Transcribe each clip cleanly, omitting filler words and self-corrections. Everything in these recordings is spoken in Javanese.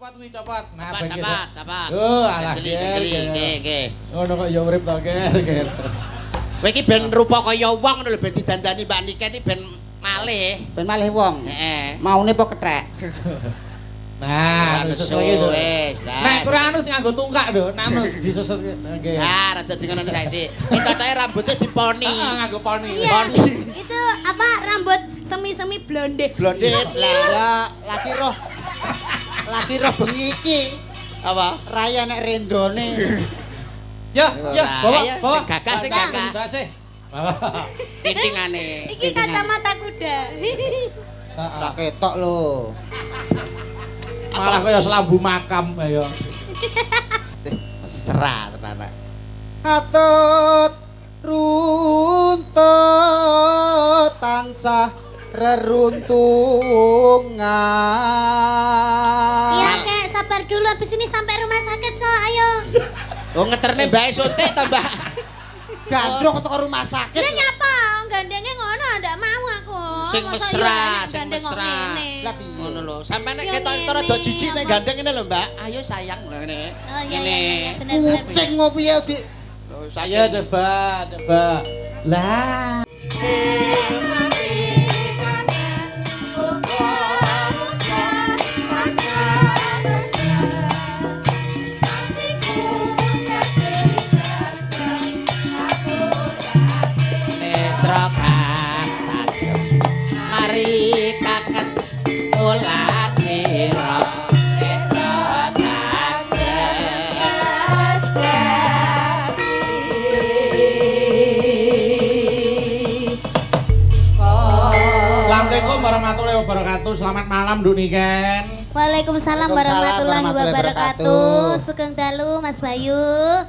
copot kuwi copot. Nah, Copot. alah. Nggih. Ngono kok ya urip to, Ger. Kowe iki ben rupa kaya wong lho ben didandani Mbak Niken iki ben malih. Ben malih wong. Heeh. Maune apa kethek? Nah, susul iki lho. Wis. Nek kurang anu nganggo tungkak lho, nanu disusul nggih. Nah, rada di ngono saiki. Iki katanya rambutnya diponi. Heeh, nganggo poni. Iya, itu apa rambut semi-semi blonde. Blondet lah. Ya, lagi roh bengi iki. Apa? Raya nek rendone. Ya, bawa. Sing gagah, sing gagah. Tintingane. Iki kacamata kuda. Tak ketok lho. Malah kaya selambu makam ayo. Mesra tenan. Katut runtut tansah reruntungan. Iya, Kek, sabar dulu habis ini sampai rumah sakit kok, ayo. Oh ngeterne bae suntik to, Mbak. Gandrung teko rumah sakit. Lah nyapa? Gandenge ngono ndak mau aku. Sing Masa mesra, iya sing gandeng kok mesra. ngene. Lah piye? Ngono lho. Sampe nek Ya ketok ngene, rada jijik nek apa? gandeng ngene lho, Mbak. Ayo sayang lho ngene. Oh iya Ngene. iya bener. Kucing ngopi ya, Dik. Lho, Ayo saking- coba. Lah. Netra katajam. Mari kangen ulah sira. Netra Assalamualaikum warahmatullahi wabarakatuh. Selamat malam, Nduk Niken. Waalaikumsalam warahmatullahi wabarakatuh. Sugeng dalu Mas Bayu.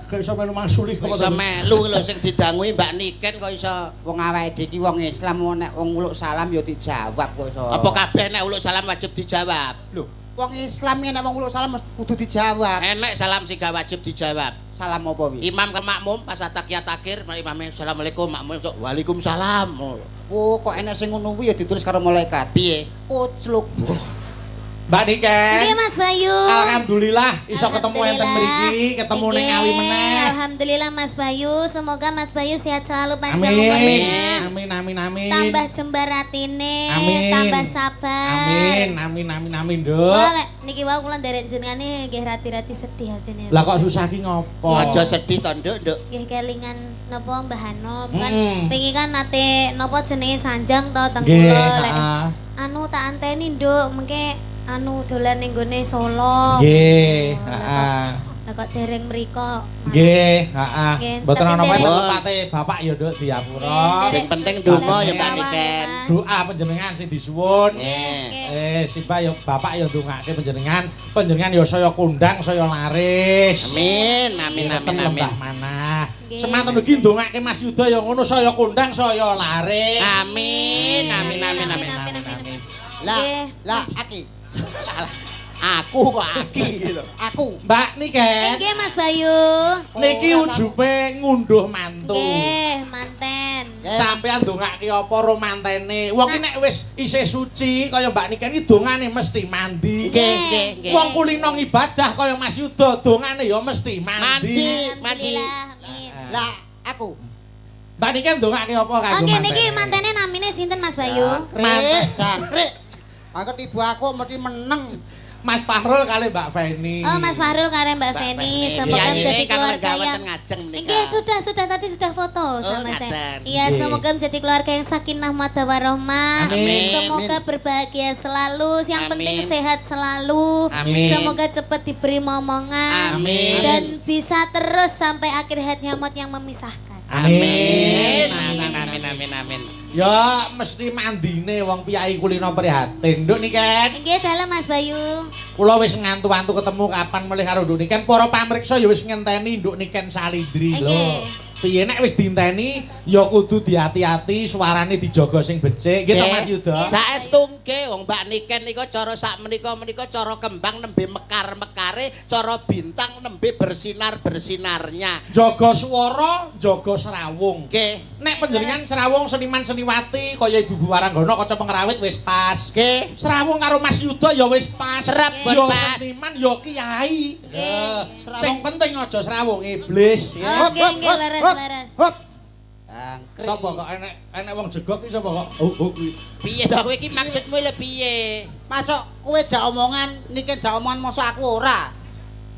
Gak iso melu mangsuli kok. Iso melu lho sing didanguhi Mbak Niken kok iso. Wong awake dhewe iki wong Islam nek wong uluk salam ya dijawab kok iso. Apa kabeh nek uluk salam wajib dijawab? Lho, wong Islam nek wong uluk salam kudu dijawab. Enek salam sing gak wajib dijawab. Salam apa wi? Imam ke makmum pas ataqiyat akhir, imamnya assalamualaikum, makmum sok waalaikumsalam. Oh, kok enek sing ngono kuwi ya ditulis karo malaikat. Piye? Kucluk. Mbak Niken. Nggih Mas Bayu. Alhamdulillah iso ketemu enten mriki, ketemu ning Nggih, ngawi meneh. Alhamdulillah Mas Bayu, semoga Mas Bayu sehat selalu panjang Amin. umurnya. Amin. Tambah jembar atine, Amin. tambah sabar. Amin, Nduk. Wah, lek niki wae kula nderek jenengane nggih rati-rati sedih asine. Lah kok susah ki ngopo? Aja sedih to, Nduk, Nduk. Nggih kelingan napa Mbah Hanop kan Mm. pengen kan nate napa jenenge sanjang to teng Nggih, kula lek heeh. anu tak anteni Nduk mengke anu dolan ning gone Solo. Nggih, Oh, heeh. Lah kok dereng mriko. Nggih, heeh. Nggih, Mboten tapi ana apa dereng- tempate Bapak ya Nduk diapura. Nggih, Sing penting donga ya Mbak Mas. Niken. Doa panjenengan sing disuwun. Nggih. Sipa ya Bapak ya ndongake panjenengan ya saya kondang, saya laris. Amin. Lembah manah. Nggih. Semanten ugi ndongake Mas Yuda ya ngono saya kondang, saya laris. Amin. Lah, Aki. Aku kok aki lho. Aku. Mbak Niken, Nggih Mas Bayu. niki ujube ngunduh mantu. Nggih, manten. Sampeyan ndongake apa ro mantene? Wong ki nek wis isih suci kaya Mbak Niken iki dongane mesti mandi. Nggih. Wong kulino ibadah kaya Mas Yuda dongane ya mesti mandi. Mandi. Alhamdulillah. Amin. Lah, aku. Mbak Niken ndongake apa kanggo Oke, mantene? niki mantene namine sinten Mas Bayu? Jangkrik. Angkat ibu aku mesti meneng. Mas Fahrul kali Mbak Feni. Oh, Mas Fahrul karo Mbak Feni, semoga Iya, menjadi ini kan keluarga gawetan yang ngajeng menika. Nggih, sudah tadi sudah foto sama ngaten. saya. Iya, Nggih. semoga menjadi keluarga yang sakinah mawaddah warahmah. Amin. Semoga berbahagia selalu, yang Amin. penting sehat selalu. Amin. Semoga cepat diberi momongan Amin. dan bisa terus sampai akhir hayat nyamot yang memisahkan. Amin. Amin. Ya mesti mandine wong piyai kulino prihatin. Nduk Niken, Nggih, dalam Mas Bayu. kula wis ngantu-antu ketemu kapan melih karo Nduk Niken. Para pamriksa ya wis ngenteni Nduk Niken Salindri lho. Nggih. piye nek wis diinteni ya kudu diati-ati suarane dijaga sing becik nggih to Mas Yuda. Saestungke wong Mbak Niken niku cara sak menika cara kembang nembe mekar-mekare, cara bintang nembe bersinar-bersinarnya. Jaga swara, jaga serawung. Nggih. Nek panjenengan serawung seniman seniwati kaya Ibu Waranggana kaca pengrawit wis pas. Nggih. Serawung karo Mas Yuda ya wis pas. Trep Ya pas. seniman ya kiai. Nggih. Sing penting aja serawung iblis. Oke, leres. Hop. Sapa kok enek wong jegok iki sapa kok? Kuwi. Piye to kowe iki maksudmu lho piye? Masuk kowe jak omongan niki jak omongan mosok aku ora.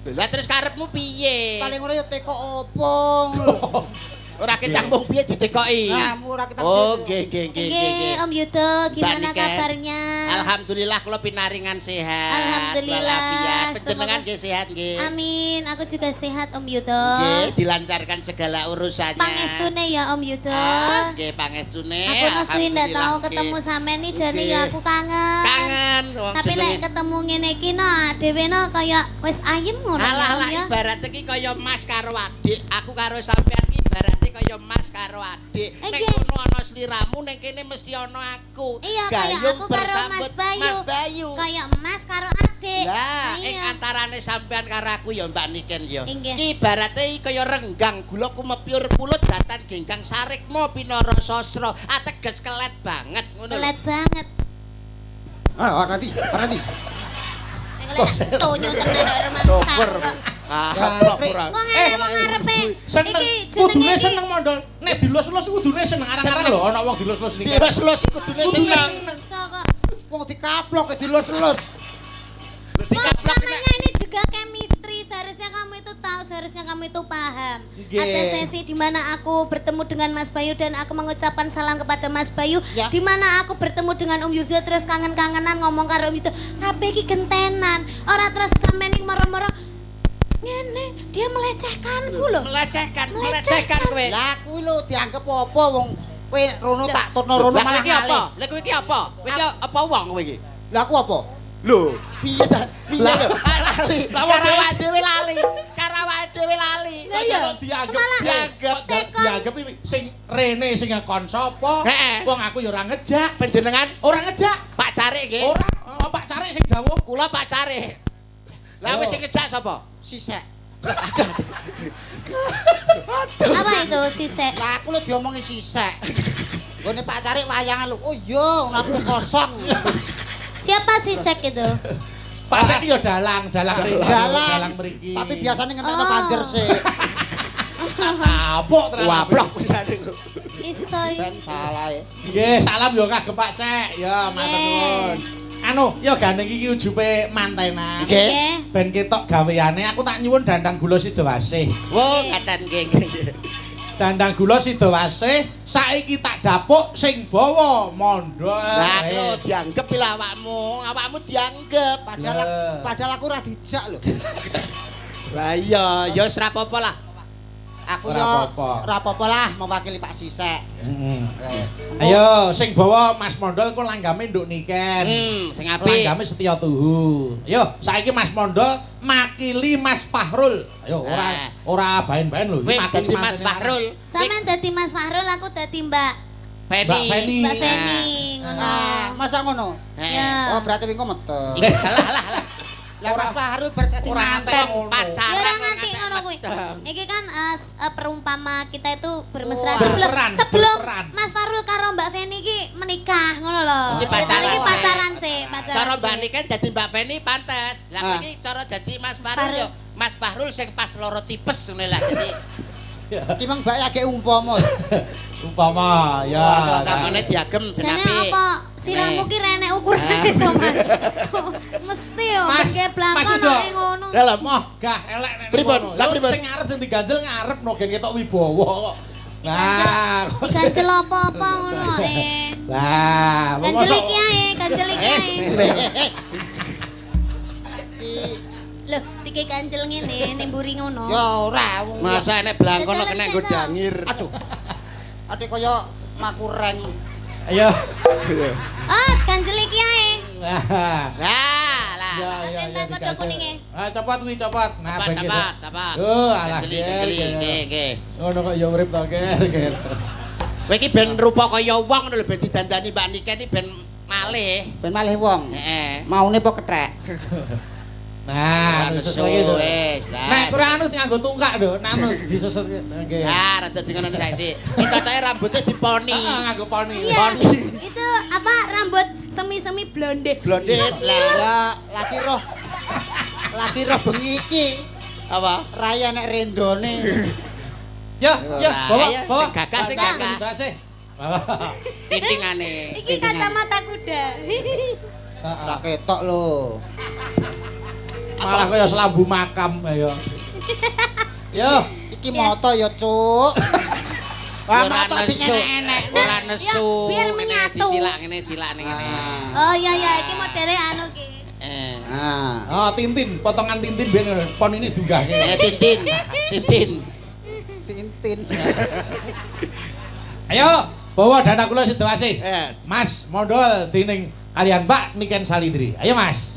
Lah terus karepmu piye? Paling ora ya teko opong. Ora ketambung piye ditekoki. Nah, ora kita. Oh, nggih. Om Yuda, gimana Niken. kabarnya? Alhamdulillah kula pinaringan sehat. Alhamdulillah. Walafiat. Panjenengan Semoga- nggih sehat nggih. Amin, aku juga sehat Om Yuda. Nggih, dilancarkan segala urusannya. Pangestune ya Om Yuda. Nggih, pangestune. Aku nesuwi ndak tahu Alhamdulillah, ketemu nggih. sampean nih jadi Nggih. ya aku kangen. Kangen wong Tapi lek jenenge. ketemu ngene iki no, dhewe no kaya wis ayem ngono Alah ya. ibarat iki kaya mas karo adik, aku karo sampean iki ibarat kaya mas karo adik. Nek Nggih. kono ana sliramu, ning kene mesti ana aku. Iya kayak Gayung aku karo bersambut Mas Bayu. Mas Bayu. Kayak Mas karo adik. Lah, ing Iya. antarane sampean karo aku ya Mbak Niken ya. Inggih. Ki ibarate kaya renggang gula kumepyur pulut datan genggang sarikmu pinara sastra. Ateges kelet banget ngono lho. Kelet banget. Nanti. Ngeliat tonyo tenan ora rumah Super. sakit. Ah, Ya, pura-pura. Wong ngene wong ngarepe. Seneng. Iki Kudune jenenge seneng mondol. Nek dilus-lus kudune seneng arang-arang lho ana wong dilus-lus niki. Dilus-lus iku kudune seneng. iso kok. Wong dikaplok dilus-lus. Dikaplak Makanya ini juga chemistry, seharusnya kamu itu tahu, seharusnya kamu itu paham. Nggih. Ada sesi di mana aku bertemu dengan Mas Bayu dan aku mengucapkan salam kepada Mas Bayu. Ya. Di mana aku bertemu dengan Om Yuda terus kangen-kangenan ngomong karo Om Yuda, kabeh iki gentenan. Ora terus sampean iki moro-moro ngene, dia melecehkanku loh. melecehkan kowe. Lah kuwi lho dianggep apa wong kowe rono tak turno rono Lah malah iki apa? ngalih. Lah kowe iki apa? Kowe iki apa wong kowe iki? Lah aku apa? Lho, piye ta? Piye Lah. lho? Lali. Lah, Karo waduh. awake dhewe lali. Karo awake dhewe lali. Lah iya. Kok dianggep Malah dianggep tekon. dianggep iki sing Rene sing ngekon sapa? Heeh. Wong aku ya ora ngejak. Panjenengan Ora ngejak. Pak Carik nggih. Ora Pak Carik sing dawuh. Kula Pak Carik. Lah wis sing ngejak sapa? Sisek. Apa itu sisek? Lah aku lho diomongi sisek. Gone Pak Carik wayangan lho. Oh iya, aku kosong. Siapa sisek itu? Pak Sek ya dalang mriki. Dalang mriki. Tapi biasanya ngentekno Oh. banjir sih. Apok tenan. Waplok pisane. Iso. Ben salah ya. Nggih, salam yo kagem Pak Sek. Ya, matur nuwun. Anu, ya gandeng iki ujupe mantenan. Nggih. Nggih. Ben ketok gaweane, aku tak nyuwun dandang gula Sidowasih. Wo, katan nggih. Dandang gula Sidowasih saiki tak dapuk sing bawa mondol. Lah lho dianggep lho awakmu. Awakmu dianggep. Padahal aku ora dijak lho. Lah iya, ya wis ra apa-apa lah. Aku Ora yo apa-apa. ora apa-apa lah mewakili Pak Sisek. Heeh. Eh, Ayo, sing bawa Mas Mondol ku langgame nduk niken. Sing apik. Langgame Setya Tuhu. Ayo, saiki Mas Mondol makili Mas Fahrul. Ayo, ora baen-baen lho. Kowe Makili dadi Mas mantenan. Fahrul. Sampean dadi Mas Fahrul, aku dadi Mbak Mbak Feni. Mbak Feni ngono. masa ngono? Ya. Oh, berarti wingi metu. Lah. Lah Mas Fahrul berarti Ora manten. ngantek ngono. Pacaran. Ya ora kok nganti ngajak ngono kuwi. meteng. Iki kan perumpama kita itu bermesra Oh, sebelum berperan. Mas Farul karo Mbak Feni iki menikah ngono lho. Iki pacaran Iki sih. pacaran sih, pacaran. Cara sih. Mbak Niken dadi Mbak Feni pantes. Lah Ah. iki cara dadi Mas Fahrul Fahrul. yo Mas Fahrul sing pas loro tipes ngene lah dadi Ki mang mbak ya umpama. Umpama ya. Wah, terus samane diagem ben Jane apik. apa? Siramu ki renek ukurane to, Mas. Mesti yo Mas, pakai blangkon Mas Yuda. nek ngono. Dalam Moh, gah elek nek Pripun? ngono. Lah, Lho, pripun? Sing ngarep sing diganjel ngarep no gen ketok wibawa kok. Nah, Diganjel apa-apa ngono Lah, Ganjel iki ae, ganjel iki Es. ae. Loh, dike ganjel ngene nimburi ngono. Ya ora. wong- Masa enek blangkono Jajalan kena sih, nggo toh. dangir. Aduh. Ade kaya makureng. ayo. Oh, ganjel iki ae. Nah, Lah. iya iya Enten padha kuninge. Ah copot kuwi copot. Nah ben gitu. Cepat. Oh alah. Nggih. Ngono kok ya urip to ger. Kowe iki ben rupa kaya wong ngono lho ben didandani Mbak Niken iki ben malih. Ben malih wong. Heeh. Maune po kethek. Nah, susus lagi lho. Wis. Nek kurang anu nganggo tungkak lho, nanu disusus nggih. Ya, rada dingono saiki. Iki katake rambutnya diponi. Heeh, nganggo poni. Iya. Itu apa rambut semi-semi blonde. Blondet lah. Ya, lagi roh bengi iki. Apa? Raya nek rendone. Ya, bawa. Sing gagah sing gagah. Basih. Titingane. Iki kacamata kuda. Ora ketok lho. Malah kaya selambu makam ayo. Yo, Iki moto ya, Cuk. Wah, Ora moto nesu. enek-enek. Ora nesu. biar Ngene menyatu. disilak ngene, silak ning ngene. Oh iya iya iki modele anu ki. Ah. oh Tintin, potongan Tintin ben pon ini dunggahke. Tintin. Tintin. Ayo, bawa dana kula situasi. Eh. Mas, modal dining kalian Mbak Niken Salidri. Ayo Mas.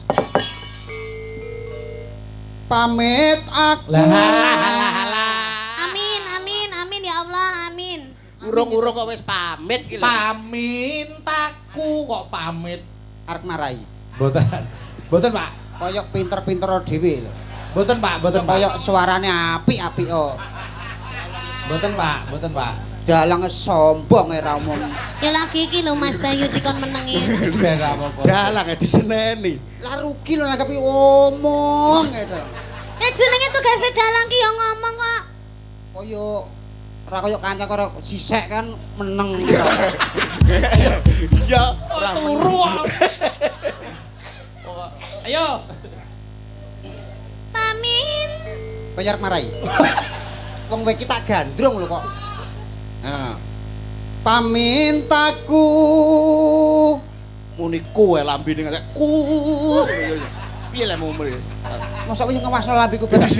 Pamit aku. Amin ya Allah, amin. Urung-urung kok wis pamit iki lho. Pamintaku kok pamit. Arep marai. Mboten. Mboten, Pak. Koyok pinter-pinter dhewe lho. Mboten, Pak. Mboten, Pak. Koyok suarane apik-apik oh. Mboten, Pak. Mboten, Pak. Dalang sombong ora omong. Ya lagi iki lho Mas Bayu dikon menengi. Ben apa-apa. Dalang diseneni. Lah rugi lho nanggapi omong gitu. Ya jenenge tugase dalang ki ya ngomong kok. Koyok ora koyok kanca karo sisek kan meneng. Ya, Ora turu. Ayo. Pamin. Bayar marai. Wong kowe iki tak gandrung lho kok. Heeh. Pamintaku. Muni kowe lambene ngene ku. Piye lah mau mrene? Mosok wingi ngewasno lambiku beres.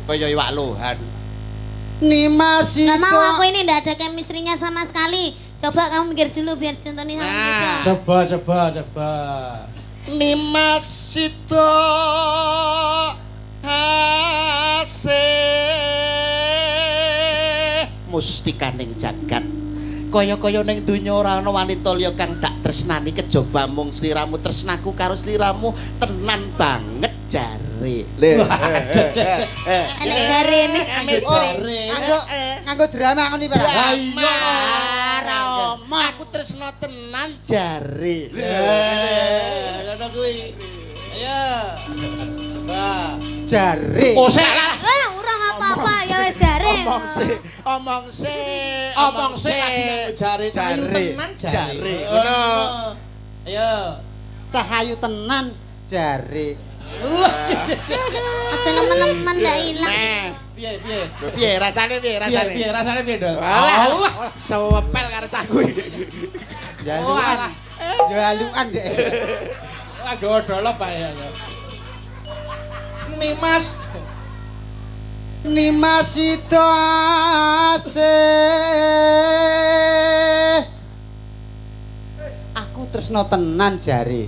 Kaya iwak lohan. Nimasi. Gak mau aku ini ndak ada chemistry-nya sama sekali. Coba kamu mikir dulu biar contohnya sama gitu. Coba. Nimasito hase mustikaning jagat kaya-kaya ning donya ora ana wanita liya kang tak tresnani kejaba mung sliramu tresnaku karo sliramu tenan banget jare lho Enek jarene. Nganggo drama ngono iki, Pak. Lah iya. ora omong aku tresno tenan jare Ngono kuwi. Ayo. Coba. Jare. Oh, sik. Wah, urang apa-apa ya wis jare. omong sih lagi jare. Ayo tenan jare. ngono Ayo. Cahayu tenan jare. Aja nemen-nemen ndak ilang. Piye? piye rasane Rasane piye, Dol? alah sewepel karo cah kuwi Jaluan. Jaluan dek. Agak odolop ae. Nimas. Nimasito ase. Aku tresno tenan jare.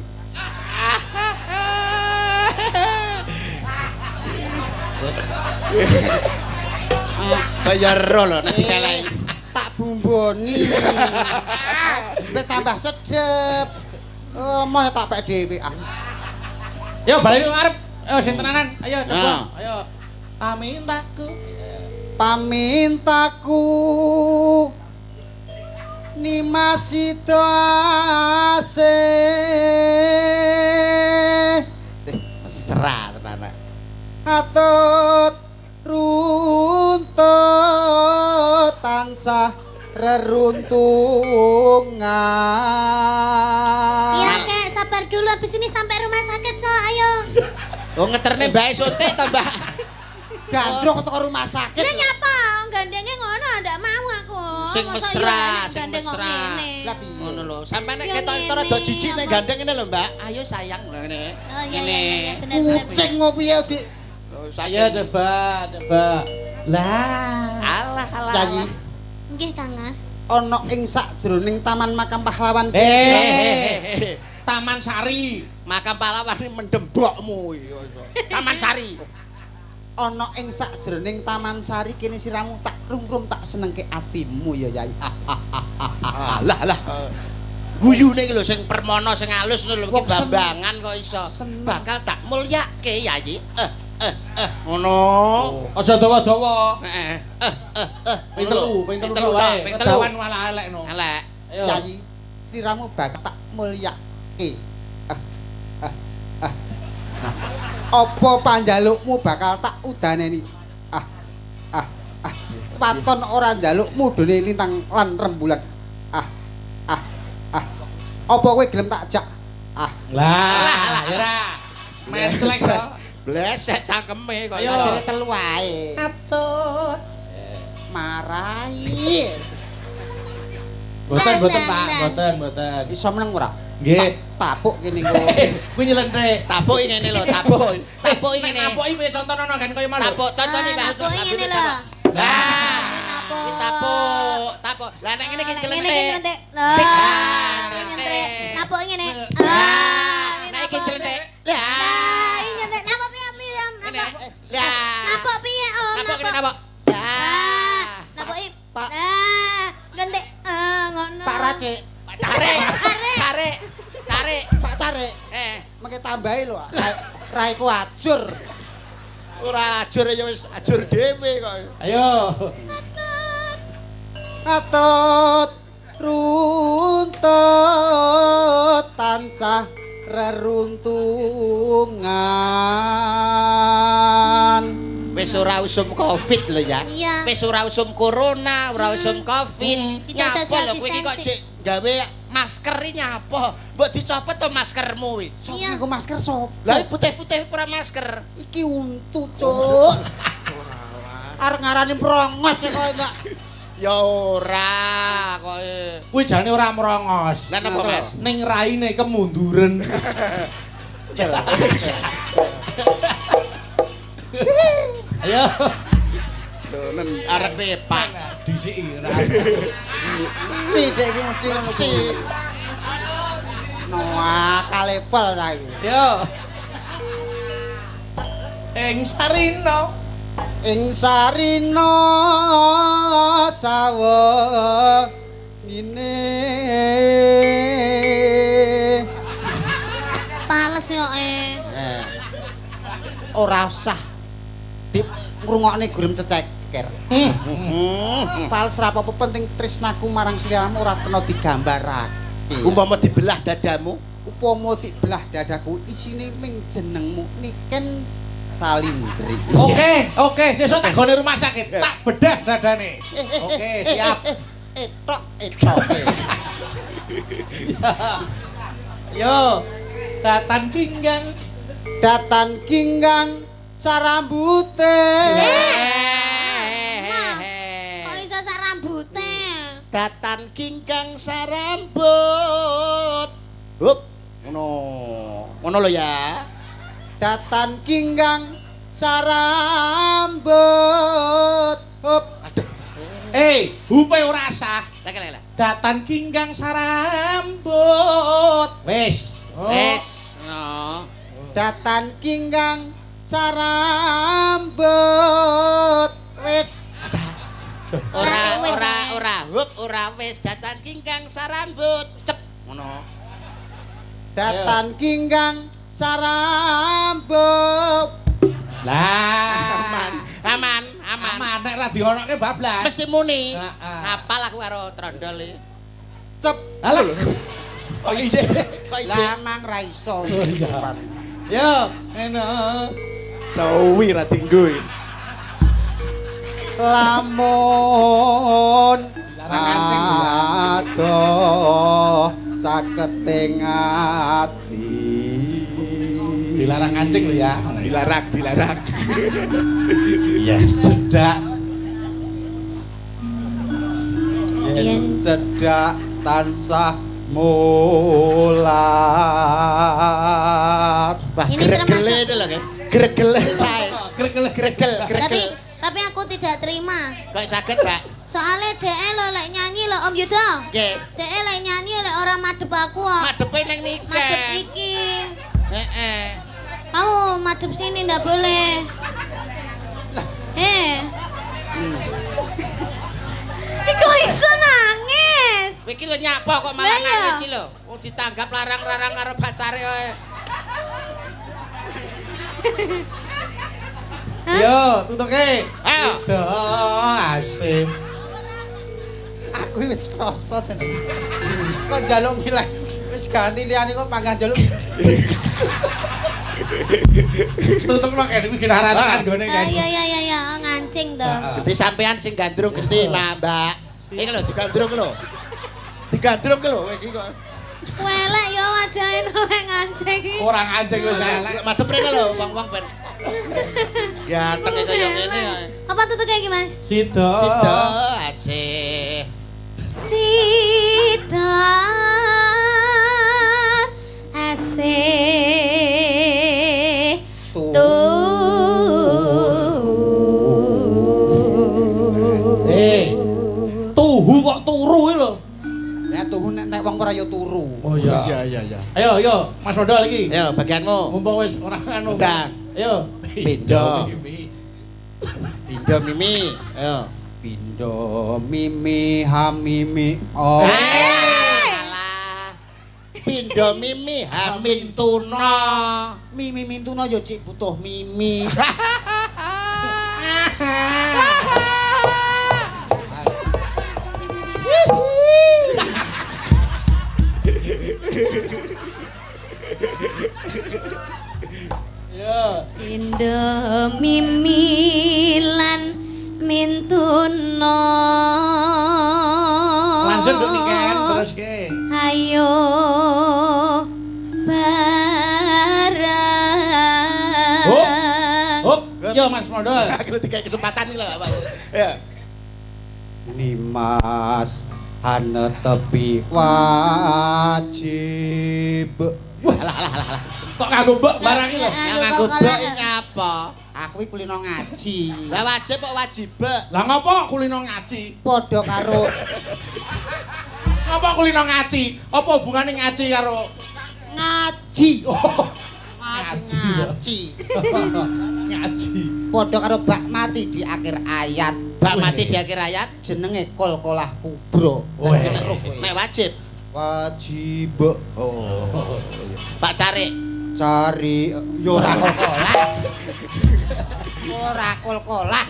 bayar lho nek dikalai Tak bumboni. Ben tambah sedep. Moh tak pek dhewe ah. Yo balik ngarep. Ayo sing tenanan. Ayo coba. Ah. Ayo. Pamintaku. Pamintaku nimasito ase. mesra tenan Atut runtut tansah reruntungan. Iya kek sabar dulu habis ini sampai rumah sakit kok. Ayo. oh ngeterne mbake suntik to Mbak Gandrung teko rumah sakit. Dia nyapa gandengnya ngono ndak mau aku. sing Masa mesra iya sing gandeng kok mesra ngene. Lah piye? ngono lho sampeyan nek Ya ketok ngene. rada jijik nek gandeng ngene lho Mbak ayo sayang lho ngene Oh iya ngene iya bener. Kucing kok piye Dik? Oh, Ayo saking- coba. Lah. alah Yayi Nggih Kang Mas. ana ing sakjroning Taman Makam Pahlawan. Taman Sari. Makam pahlawan ini mendembokmu iya. Taman Sari. Ana ing sakjroning Taman Sari kene siramu tak rungrum tak senengke atimu ya Yai. Lah. Guyune iki lho sing permana sing alus lho iki bambangan kok iso. Bakal tak mulyake Yai. Ngono. Aja dawa-dawa. Ping telu wae. Ping Kedawan malah elek no. Elek. Ayo. Yai, sliramu bakal tak mulyake. Apa panjalukmu bakal tak udaneni? Paton ora njaluk mudune lintang lan rembulan. Apa kowe gelem tak jak? Lah, ora. Meslek kok. Blesek cangkeme kok. Ayo. Ajine telu wae. Atut. Marai. Boten, Pak. Boten. Iso meneng ora? Nggih. Tapuk kene kok. Kuwi nyelentrek. Tapuki ngene lho, tapuki. Tapuki ngene. Napoki piye contohno kan kaya malu. Tapuk tontoni Pak. Napoki ngene lho. Lah. Napuk. Tapuk. Lah nek ngene iki Ngene iki celentik. nyelentik. Lah, nyelentik. Napuk ngene. Nek iki celentik. Lah. Lah, ini nyelentik. Napuk piye? Ngene. Napuk. Lah. Napuk piye, Om? Napuk kene napuk. Lah, napuk iki. Pak. Lah, nyelentik. Ngono. Pak Racik, Cari. Pak Tarik. Mengke tambahi lho. Raiku ajur. Ora ajur ya wis ajur dhewe kok. Ayo. Atut runtut tansah reruntungan. Wis ora usum Covid lho ya. Iya. Wis ora usum corona, ora usum Covid. Tidak Nyapa social lho kowe iki kok distancing. cek gawe masker iki nyapa? Mbok dicopot to maskermu iki. Sok Iya. nggo masker sop. Lah putih-putih ora masker. Iki untu, Cuk. Arep ngarani prongos kok enggak. Ya ora kok. Kuwi jane ora merongos. Lah napa Mas? Ning raine kemunduran. Ayo. Lho nen arep pepak. Disiki ra. Mesti dek iki mesti ngono. Mesti. Noah kalepel ta iki. Yo. Ing Sarina. Ing Sarina sawa ngene. Pales yo Ora usah dip ngrungokne gurem ceceker. Fals ra apa-apa penting tresnaku marang sliramu ora kena digambarake. Umpama dibelah dadamu, Upama dibelah dadaku isine ming jenengmu Niken Salindri. Oke, sesuk tak gone rumah sakit. Tak bedah dadane. Oke, siap. Etok. Yo. Datan pinggang. Datan kinggang sarambute. Kok iso sak rambute? datan kingkang sarambut. Hup, ngono lho ya. Datan kinggang sarambut. Hup. Aduh. Hupe ora sah. Lek. Datan kinggang sarambut. Wis. Wis, no. Datan kinggang sarambut. Wis. Ora. Hup, ora wis datan kingkang sarambut. Cep, ngono. Datan kinggang sarambut. Lah, Aman. nek ra dionoke bablas. Mesti muni. Heeh. Apal aku karo trondol iki. Cep. Alah. Kok ijek? Lah mang ra iso. Yo, eno. Sawi ra dinggo iki. Lamun Dilarang adoh caketing ati. Dilarang kancing lho ya. Dilarang. Iya, cedak. Yen Cedak tansah mulat. Wah, Ini gregele termasuk- itu lho, Kim. Gregele sae. Gregel. tapi aku tidak terima. Kok saged, Pak? Soalnya DE lo lek nyanyi lo Om Yudo. Nggih. DE lek nyanyi lek ora madhep aku kok. Madepe ning Madhep niken. iki. Kamu madep sini ndak boleh. Iku iso nangis. Iki lho nyapa kok malah Lah iya. nangis sih lho. Wong ditanggap larang-larang karo pacare kowe. Yo, tutuke. Ayo. Asik. Aku wis krasa jeneng. Kok njaluk milih wis ganti liyane kok panggan njaluk. Tutuk nang kene iki narasan gone kan. Ya, ngancing to. Dadi sampean sing gandrung gede, Mbak. Iki lho digandrung lho. Digandrung lho iki kok. Welek yo wajahe nek ngancing. Orang anjing wis elek. Madhep rene lho wong-wong ben. Ganteng kaya ngene ae. Apa tutuke iki, Mas? Sida. Sida asih. Sita asih Tuhu kok turu iki lho. Nek tuhu nek wong ora ya turu. Oh iya. Ayo, Mas Modal iki. Ayo bagianmu. Mumpung wis ora anu. Ndang. Ayo. Pindho. Pindho Mimi. Ayo. Pindo mimi hamimi oh. Alah. Pindho Mimi Hamin Tuna. Mimi mintuna ya cik butuh mimi. Ya. Indo mimilan mintuno. Lanjut Duk Niken terus ke. Ayo bareng. Hop. Yo Mas Modal. Aku dikai kesempatan iki lho, Pak. Ya. Nimas ane tepi wajib. Wah, alah. Kok nganggo mbok barang iki lho. Nganggo bok iki apa? Aku iki kulino ngaji. Lah wajib kok wajib. Lah ngopo kulino ngaji? Padha karo Ngopo kulino ngaji? Apa hubungane ngaji karo ngaji. Oh, Ngaji. ngaji. Padha karo bak mati di akhir ayat. Bak mati di akhir ayat Jenenge Qalqalah Kubra. Weh. nek wajib. Wajib. Oh. Pak Carik. Cari yo ora kolkolah. Ora kolkolah.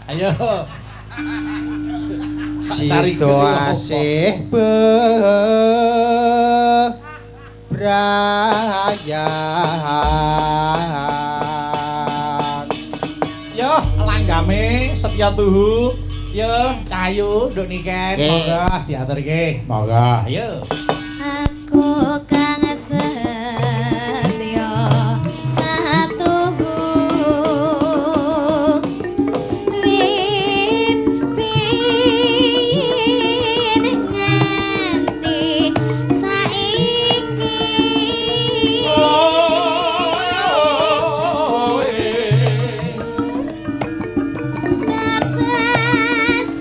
Ayo. Sido asih bebrayan. Yo, langgame Setya Tuhu. Yo, Cahayu, Duk Niken. Nggih. Monggo diaturke. Monggo, ayo. Aku kang setya satuhu wit biyen nganti saiki Oh, babasane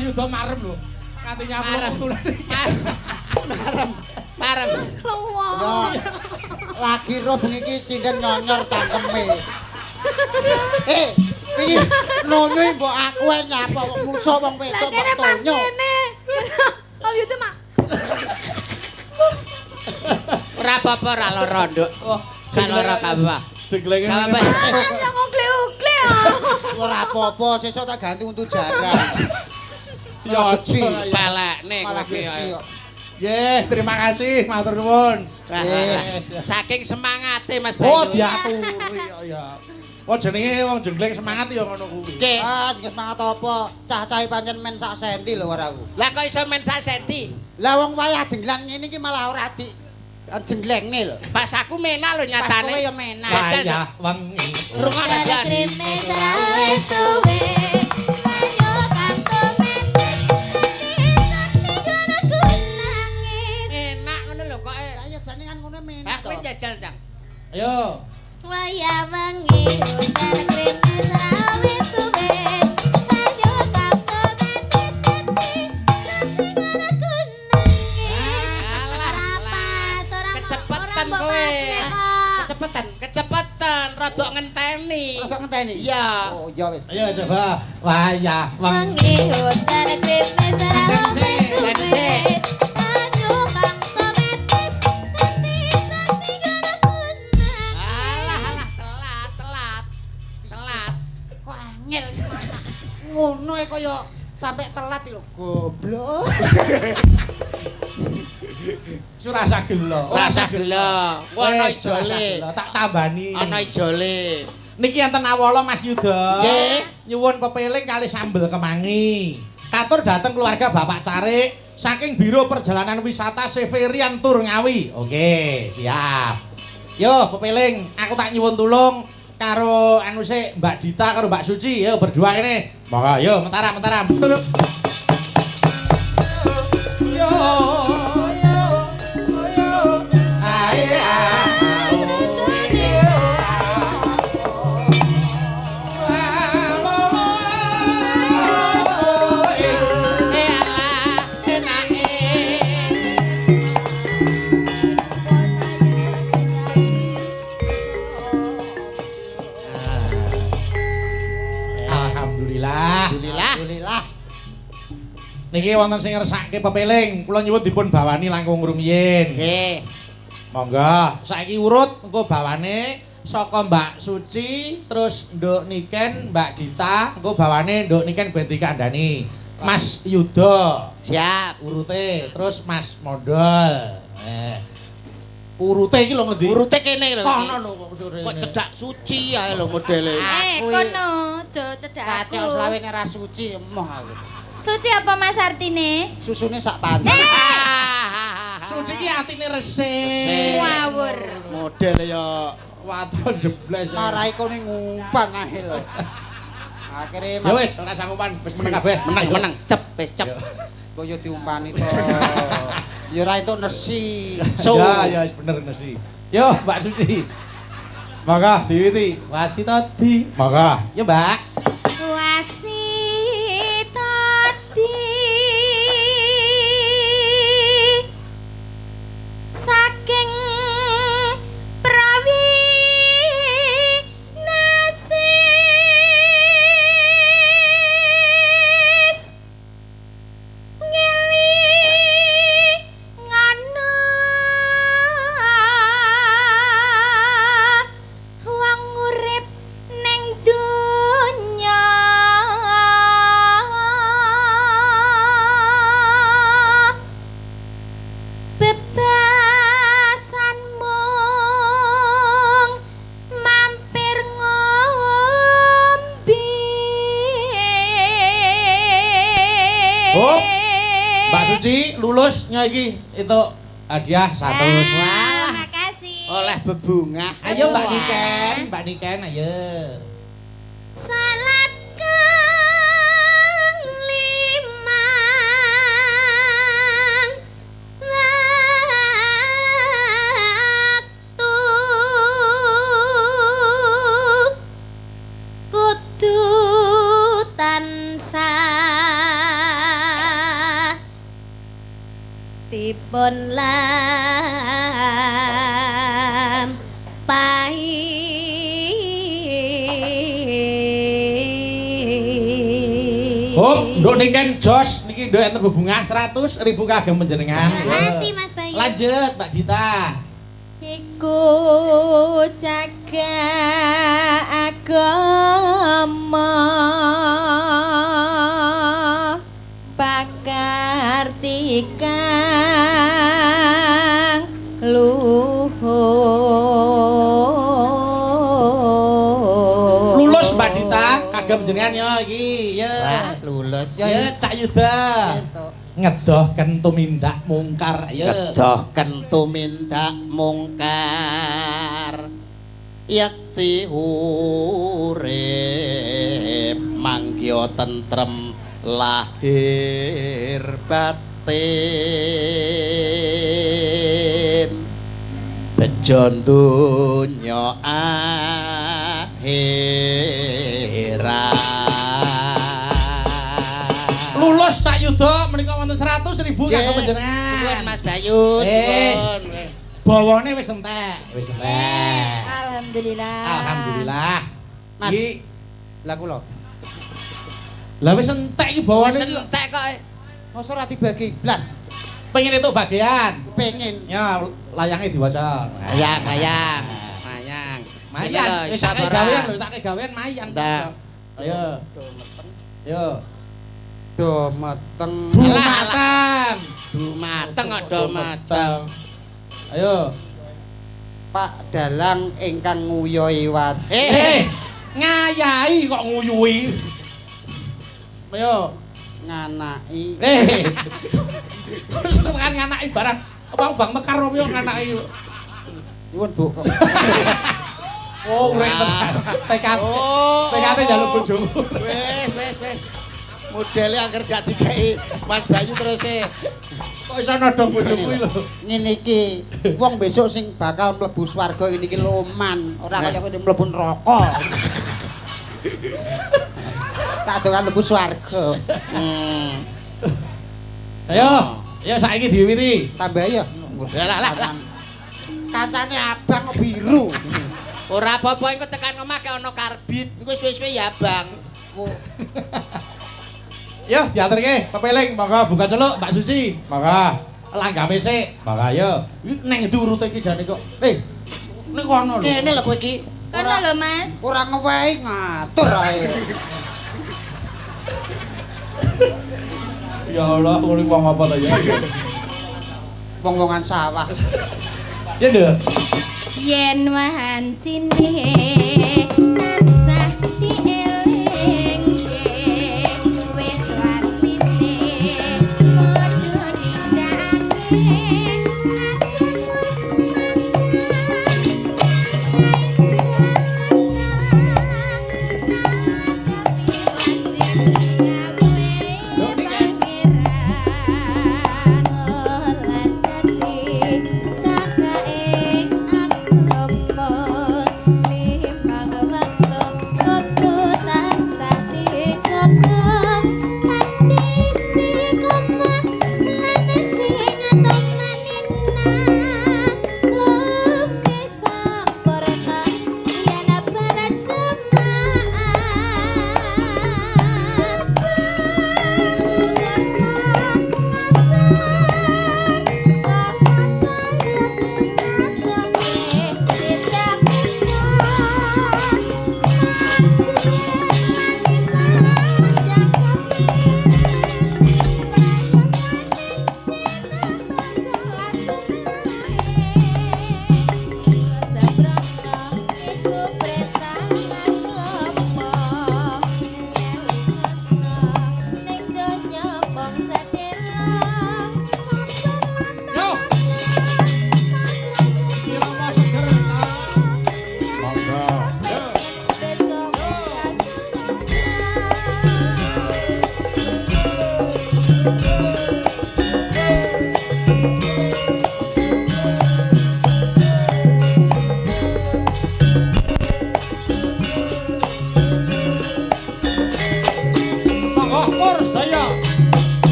Yuda marem lho. Nganti nyamplung Marem. Yo. Lagi ro bengi iki sinden nyonyor cangkeme. Iki nono mbok aku ae nyapa musuh wong wedok kok tonyo. Pas kene. Om Yuda mak. Ora apa-apa ora lara, Nduk. Lara apa. Jenglenge. Apa? Yo ngukle-ukle. Ora apa-apa, sesuk tak ganti untuk jarang. Ya pelekne kowe iki. Nggih, terima kasih, matur nuwun. Saking semangate Mas Oh, Bayu. diaturi kok ya. Oh, jenenge wong jengleng semangat ya ngono kuwi. Nggih. Nggih semangat apa? Cah-cahe pancen men sak senti lho ora aku. Lah kok iso men sak senti? Lah wong wayah jenglang ngene iki malah ora di jenglengne lho. Pas aku mena lho Pas nyatane. kowe ya menak. Wayah wengi. Rungokno jan. Enak ngono lho kok. Lah ya jane kan ngono menak Aku to. njajal, Cang. Ayo. Waya wengi udan krene srawe suwe ayo kapto mati sing aku nangis Alah, kecepetan mbok kowe. pasne kok. Kecepetan. Kecepetan, rada ngenteni. Kok ngenteni? Iya. Oh, ya wis. Ayo coba. Wayah Wengi udan krene srawe suwe ayo kapto mati sing aku nangis. Alah, telat. Kok angel. Ngono e kaya sampe telat lho goblok. Surasa gelo. Rasa gelo. Ono Wis, surasa ijole. gelo. Tak tambani. Ono ijole. Niki enten awala Mas Yuda. Nggih. Nyuwun pepeling kali sambel kemangi. Katur dateng keluarga Bapak Carik saking Biro Perjalanan Wisata Severian Tour Ngawi. Oke, siap. Yo, pepeling, aku tak nyuwun tulung karo anu sik Mbak Dita karo Mbak Suci. Yo berdua kene. Monggo, yo mentaram. Yo. Alhamdulillah. Alhamdulillah. Niki wonten sing ngersake pepeling, kula nyuwun dipun bawani langkung rumiyin. Nggih. Monggo, saiki urut engko bawane saka Mbak Suci, terus Nduk Niken, Mbak Dita, engko bawane Nduk Niken ben dikandhani. Mas Yuda, Siap. urute, terus Mas Mondol. Urute iki lho ngendi? Urute kene lho. Kono lho kok Kok cedak suci ae lho modele. Kono, jo cedak aku. Kacau selawene ra suci emoh aku. Suci apa Mas artine? Susune sak pantai. Suci ki atine resik. Resik. Ngawur. Model ya Waton jebles. Marai kene ngumpan ae lho. Akhire Ya wis, ora sanggupan, wis meneng kabeh. Meneng cep wis cep. Kok yo diumpani to. Ya ora entuk nesi. Ya wis bener nasi. Yo, Mbak Suci. Maka diwiti wasitati. Maka, ya Mbak. Wasitati saking prawi nasis ngeli ngana wong urip ning donya bebasan mung mampir ngombe Oh, Mbak Suci lulus nya iki itu hadiah 100. Wah, makasih. Oleh bebungah. Ayo Mbak Niken, ayo. Salat kang limang waktu kudu tansah dipun lampahi. Oh, nduk Niken jos niki nduk enten bebungah 100.000 kagem panjenengan. Makasih Mas Bayu. Lanjut Mbak Dita. Iku jaga agama bakar tikang luhur. Lulus Mbak Dita kagem panjenengan ya iki. Ya. Wah, lulus. Ya Cak Yuda. Ngedohken tumindak mungkar. Ya. Kedohken tumindak mungkar. Yakti urip manggya tentrem lahir batin. Bejo donya akhirat. Lulus Cak Yuda menika wonten 100.000 kagem panjenengan. Suwun Mas Bayu, suwun. Bawane wis entek. Wis entek. Alhamdulillah. Alhamdulillah. Mas. Iki Lah kula. lah wis entek iki bawane. Wis entek kok. Mosok ora dibagi blas. Pengen itu bagian. Pengen. Ya, layangnya diwaca. Kayang, kayang. Mayang. Mayan, wis tak gawean lho, tak gawean mayan. Ndak. Ayo. Ayo. Do meteng. Matang. Dumateng kok do mateng. Ayo. Pak Dalang ingkang nguyoi wat. Ngayahi kok nguyuhi. Ayo. Nganaki. Kan nganaki barang. Apa Bang Mekar opo yo nganaki. Nuwun Bu. Oh, urip tenan. TKT njaluk bojomu. Wis. Modele angger gak dikai Mas Bayu terus e. Kok iso nodong bojomu iki lho. Ngene iki, wong besok sing bakal mlebu swarga ini iki loman, ora kaya kene mlebu neraka. Tak dongan mlebu swarga. Ayo saiki diwiwiti. Tambah ya. Lah. Kacane abang biru. Ora apa-apa engko tekan omah ke ana karbit. Engko suwe-suwe ya, Bang. Yo, diaturke pepeling, monggo buka celuk Mbak Suci. Monggo. Langgame sik. Monggo ayo. Neng ndi urute iki jane kok. Ning kono lho. Kene lho kowe iki. Kono lho Mas. Ora ngewehi ngatur ae. Ya Allah, ngene wong apa ta ya? Wong-wongan sawah. Ya lho. Yen wahancine tansah dielingke wis wancine padha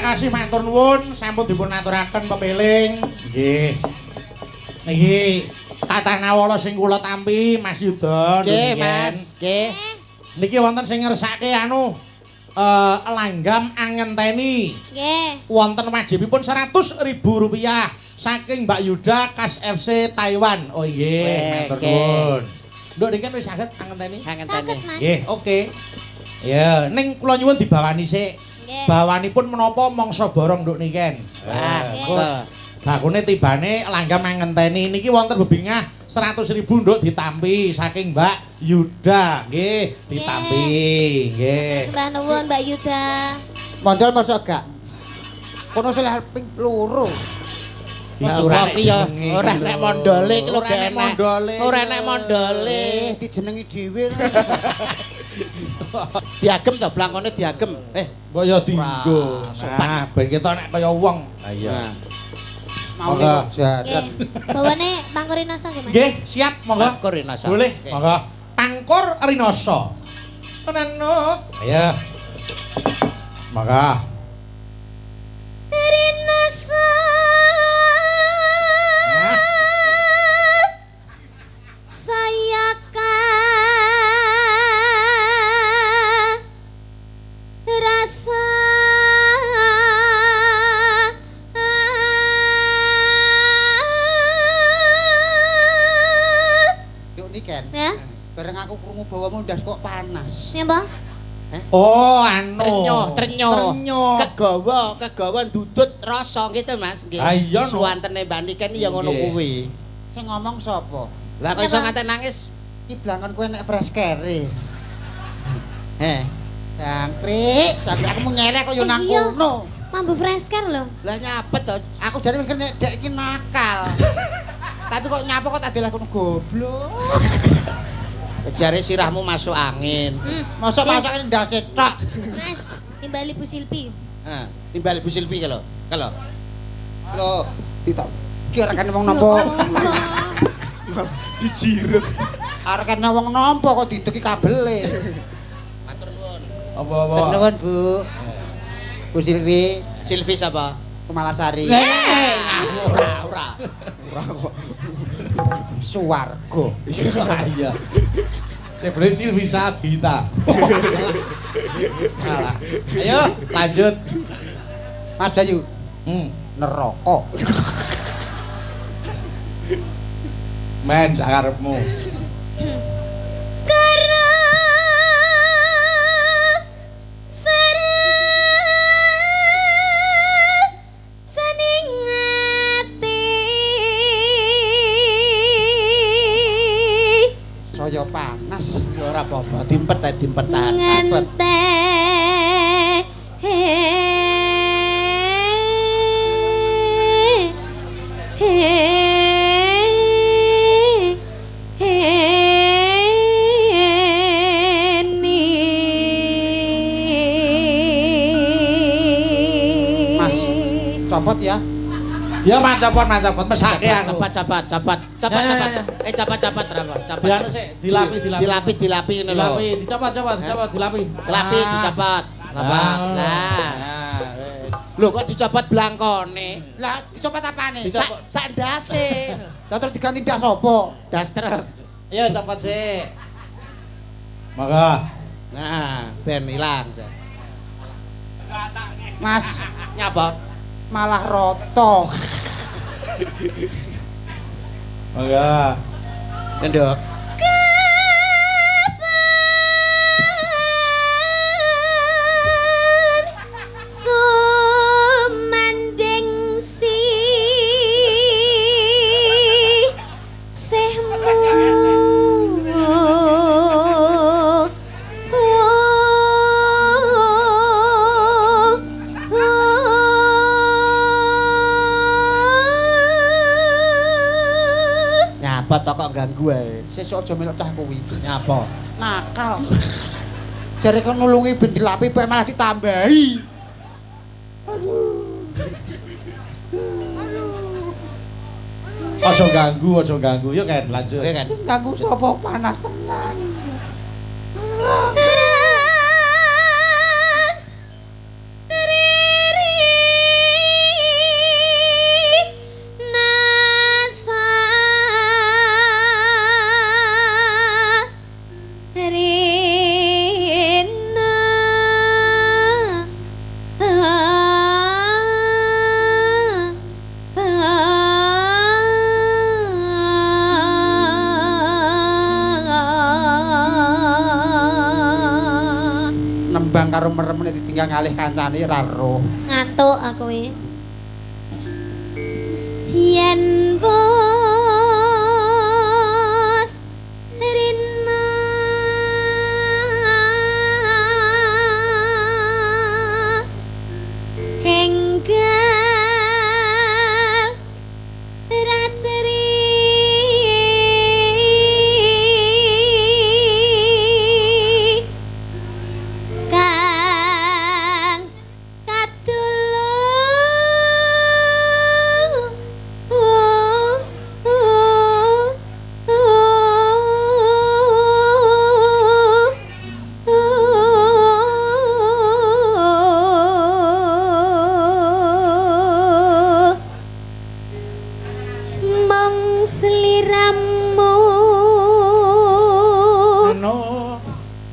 kasih matur nuwun sampun dipun aturaken pepeling. Nggih. Niki kathah nawala sing kula tampi Mas Yuda. Nggih, Mas. Nggih. Niki wonten sing ngersake langgam angenteni. Nggih. Wonten wajibipun Rp100.000 saking Mbak Yuda Kas FC Taiwan. Oh nggih, matur nuwun. Nduk niki wis saged angenteni? Angenteni. Saged, Mas. Nggih, oke. Ya, ning kula nyuwun dibawani sik. Nggih. Bawanipun menapa mangsa borong nduk niken. Wah, Nggih. Bakune tibane langgam angenteni niki wonten bebingah 100.000 nduk ditampi saking Mbak Yuda. Nggih, ditampi. Nggih. Mbah nuwun Mbak Yuda. Mondol masa gak? Kono seleh ping loro. Ora iya, ora nek mondole iki lho Ora gak nek enak. mondole. Ora nek mondole. Dijenengi dhewe. Diagem to blangkone diagem. Kaya dienggo. sopan. Nah, ben kita nek kaya wong. Ha iya. Mau Monggo. jaran. Nggih. Bawane Pangkur Rinoso nggih, Mas. Nggih, siap monggo. Pangkur Rinoso. Boleh, Nggih. monggo. Pangkur Rinoso. Tenano. Ayo. Monggo. Rinoso. Nah. Saya rasa Yuk niken. ya, Bareng aku krungu bawamu ndas kok panas. ya Bang. Oh, anu. Trenyo. Kegawa ndudut rasa gitu, Mas. Nggih. Ah, iya, no. Suwantene Mbak Niken ya ngono Nggih. kuwi. Sing ngomong sapa? Lah kok Iya, iso Bang. nganti nangis? Iki blangkon kowe nek preskere. Heh. Jangkrik aku mau nyelek kok yo nang Iya. kono. Mambu fresh care lho. Lah nyapet to. Aku jare mikir nek dek iki nakal. Tapi kok nyapa kok tak deleh kono goblok. Jare sirahmu masuk angin. Mosok masakane ndase tok. Mas, timbali Bu Silpi. Heeh. Timbal Bu Silvi kalau. Kalau. Lho, ditak kirakane wong napa? Dijirut. Arekane wong napa kok dideki kabele. Matur nuwun. Apa-apa? Nuwun, Bu. Bu Silvi, Silvi sapa? Kemalasari. Ora. Suwarga. Iya. Sebenarnya Silvisa Gita. Alah. Ayo, lanjut. Mas Bayu, neraka. Men, sakarepmu. Karena saning ati Saya panas. Ya ora apa-apa, dimpet ae dimpetan. ngente Mas, copot ya. Ya mancapot mesake aku. Cepat. Ya. Cepat berapa? Cepat. Dianu sik, dilapi. Dilapi ngono lho. Dilapi, dicopot, dilapi. Dilapi dicopot. Apa? Lah. Nah, wis. Lho kok dicopot blangkone? Lah, dicopot apane? Dicopot. Sak ndase. Lah terus diganti ndas sapa? Das truk. Ayo copot sik. Monggo. Nah, ben ilang. Mas, Nyapa? malah roto. Monggo. Nduk. sumanding si sehmu Nyapa to kok ganggu ae. Sesuk aja melok cah kuwi. Nyapa? Nakal. Jare kon nulungi ben dilapi bae malah ditambahi. Aja ganggu. Yuk kan lanjut. Oke kan. Sing ganggu sapa panas tenan. karo merem nek ditinggal ngalih kancane ra roh. Ngantuk aku iki. Yen bos rina enggal ratri kang mong sliramu Ano?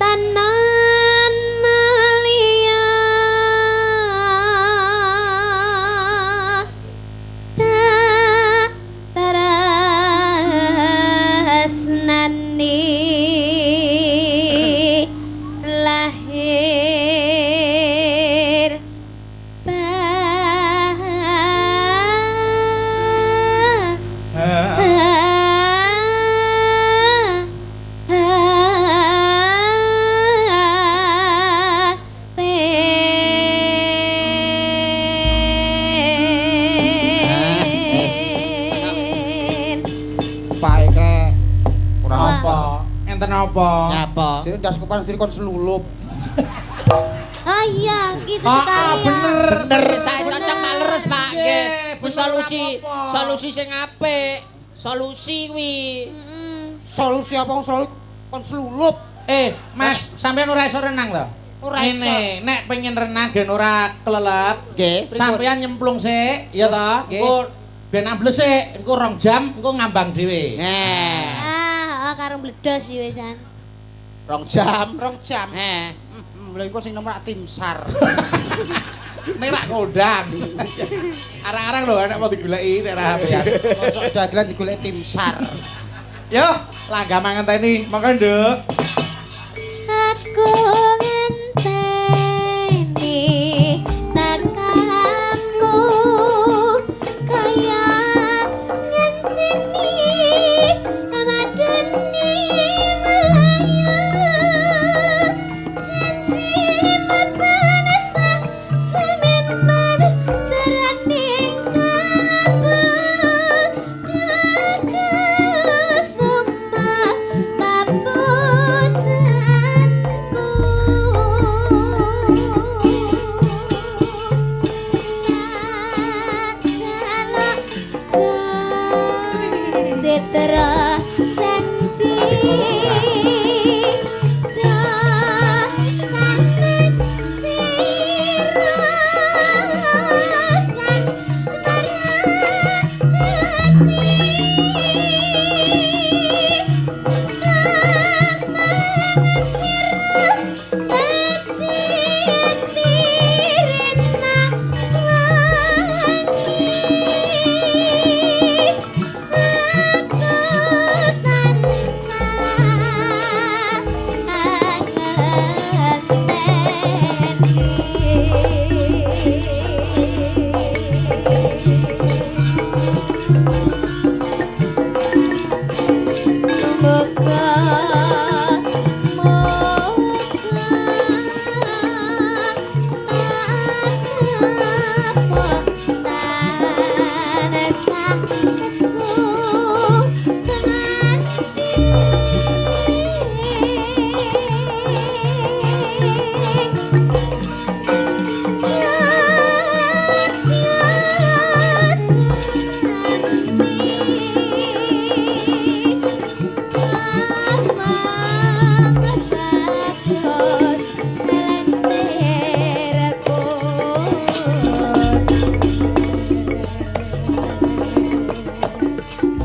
tanan liya tak tresnani lahir Paeke ora Wah. apa. Enten apa? Nyapa? Jadi ndas kepan sendiri kon selulup. Oh iya, gitu Ah, sekali ya. Bener, saya cocok mak leres, Pak. Nggih. Nggih, Wis bener solusi, apa-apa. solusi sing apik. Solusi kuwi. Solusi apa kon selulup? Mas, sampean ora iso renang lho. Ora iso. Ngene, nek pengen renang gen ora kelelep, Nggih. sampean nyemplung sik, ya toh. Nggih. Engko ben ambles sik, engko 2 jam, engko ngambang dhewe. Nah, Karo bledos iki wisan. 2 jam. 2 jam. Lha iku sing nomor tim SAR. Nek rak kondang. Arang-arang lho nek mau digoleki nek ra sampean. Kosok dagelan digolek tim SAR. Yo, langga mangenteni, monggo Nduk. Aku ngenteni tekamu kaya ngenteni madeni maya janji matane sememan jaraning kalbu daku suma Citra janji danis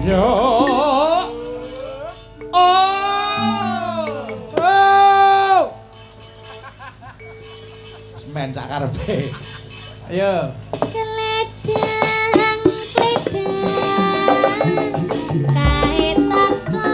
Yo. Semen sak karepe. Ayo. Keledang, keledang, kae teko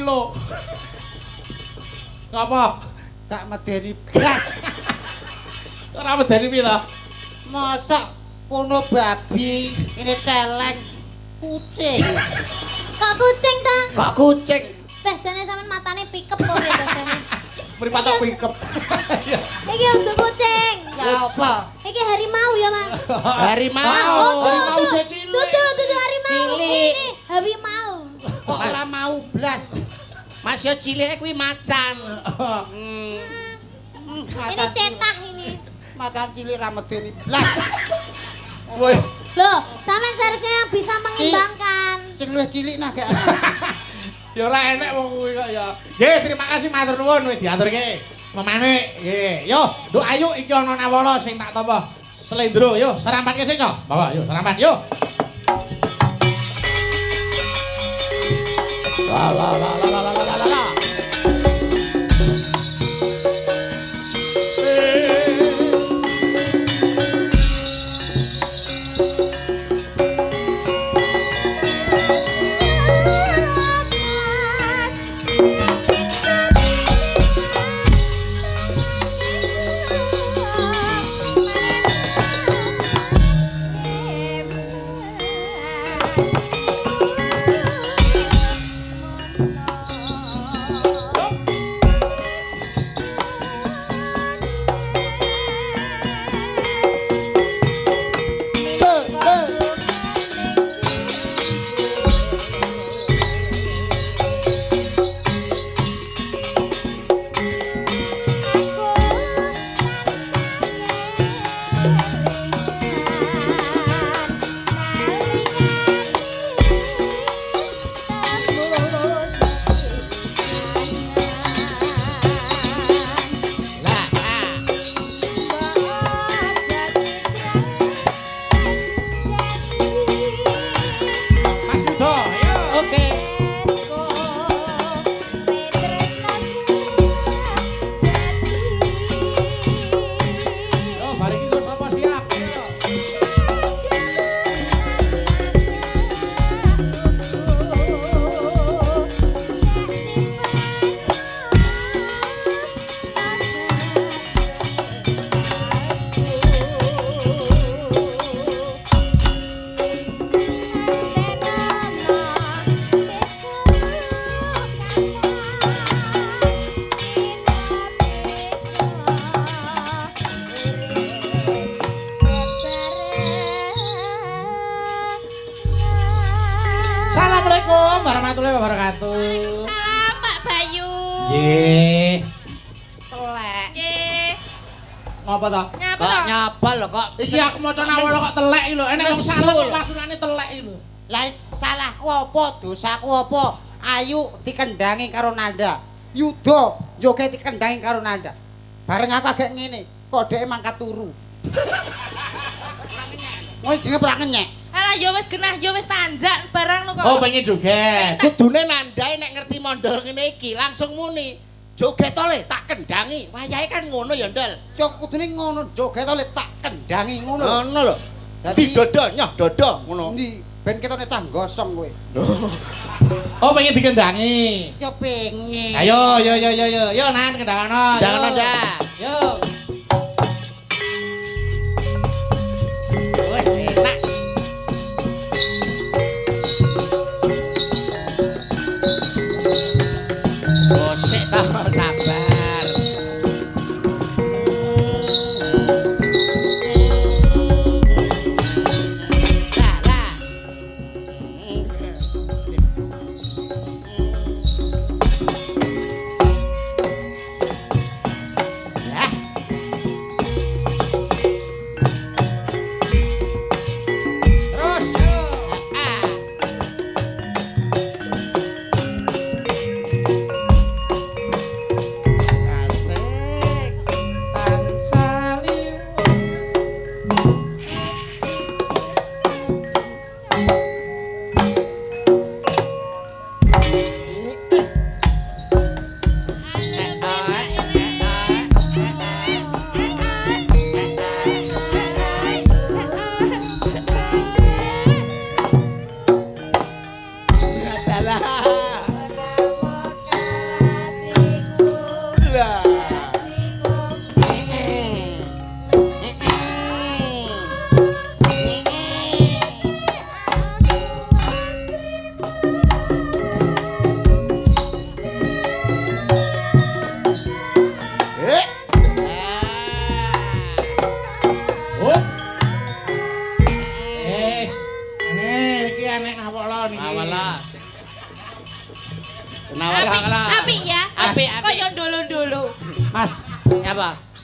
Milo. Ngapa? Tak medeni blas. Ora medeni piye to? Mosok kono babi, ini celeng kucing. Kok kucing ta? Kok kucing? Beh, jane sampean matane pikep kok ya biasane. Mripat tak pikep. Iki untuk kucing. Ya apa? Iki harimau ya, Mas. Harimau. Harimau cilik. Dudu harimau. Cilik. Ini harimau. Kok ora mau blas? Mas yo cilik kuwi macan. Ini cetah ini. Macan cilik ra medeni blas. Woi, Loh, sampean seharusnya yang bisa mengimbangkan. Sing luwih cilik nah gak. ya ora enek wong kuwi kok ya. Nggih, terima kasih matur nuwun wis diaturke. Memane, nggih. Yo, Nduk Ayu iki ana nawala sing tak tampa slendro. Yo, serampatke sing yo. Bawa, yo serampat yo. La la la la la la la la. Mas Yudo, yo. Oke. Yo, bari iki terus apa siap? Yo. Assalamualaikum warahmatullahi wabarakatuh. Salam Pak Bayu. Nggih. Telek. Nggih. Ngapa to? Nyapa Kok to? nyapa lho kok. Iki aku maca nawala kok telek iki lho. Enek wong Nesu salah kok lho. maksudane telek iki lho. Lah salahku apa? Dosaku apa? Ayu dikendangi karo Nanda. Yudo joget dikendangi karo Nanda. Bareng aku agak ngene, kok dhek mangkat turu. Wong jenenge ora ngenyek. Alah ya wis genah ya wis tanjak barang no kok. Oh, pengen joget. Kudune nandae nek ngerti mondol ngene iki langsung muni. Joget to le tak kendangi. Wayahe kan ngono ya, Ndol. Cok kudune ngono joget oleh tak kendangi ngono. Ngono lho. Dadi Di dodo nyoh dodo ngono. Ndi ben ketone cah gosong kowe. Oh, pengen dikendangi. Ya pengen. Ayo, yo. Yo, Nan kendangono. Kendangono, Nda. Yo. Wes enak. Oh, sik to sabar. Lah, lah.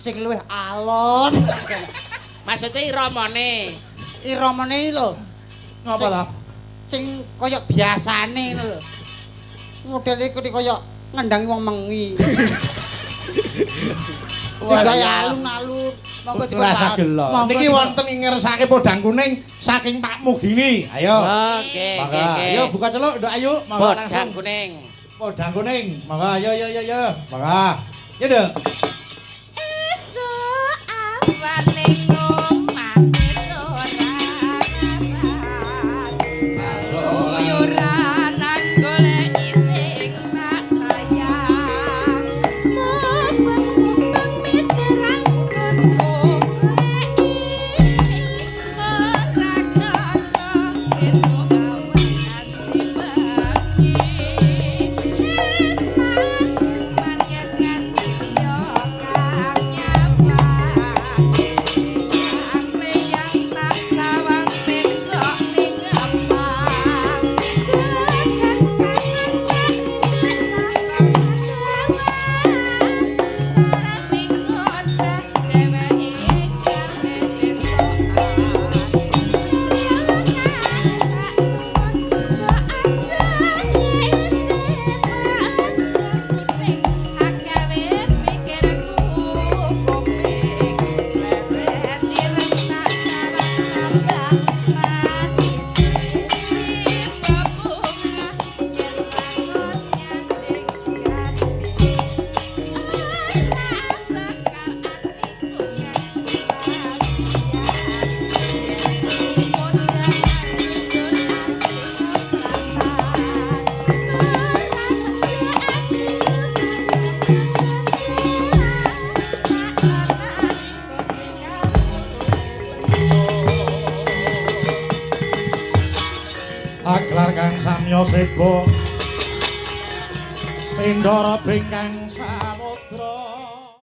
sing luwih alon. Maksudnya iramane. Iramane iki lho. Ngapa ta? Sing kaya biasane ngono lho. Modele iku kaya ngendangi wong mengi. Wah, Gaya ya. alun-alun. Monggo dipun Rasa gelo. Monggo Niki dipun- wonten ing ngersake podang kuning saking Pak Mugini. Ayo. Oke, Monggo. Ayo buka celuk, Nduk Ayu. Monggo Podang langsung. kuning. Podang kuning. Monggo ayo. Monggo. Ya, Nduk. Esuk awane ngomah ora ora nang goleki sing tak sayang. Mumpung miterang goleki ora kasa esuk awan nganti bengi. Man yen nganti yo kang nyapa. Yang tak sawang pencok ning gampang. Aglar kang samya sebo Pindara bingkang samudra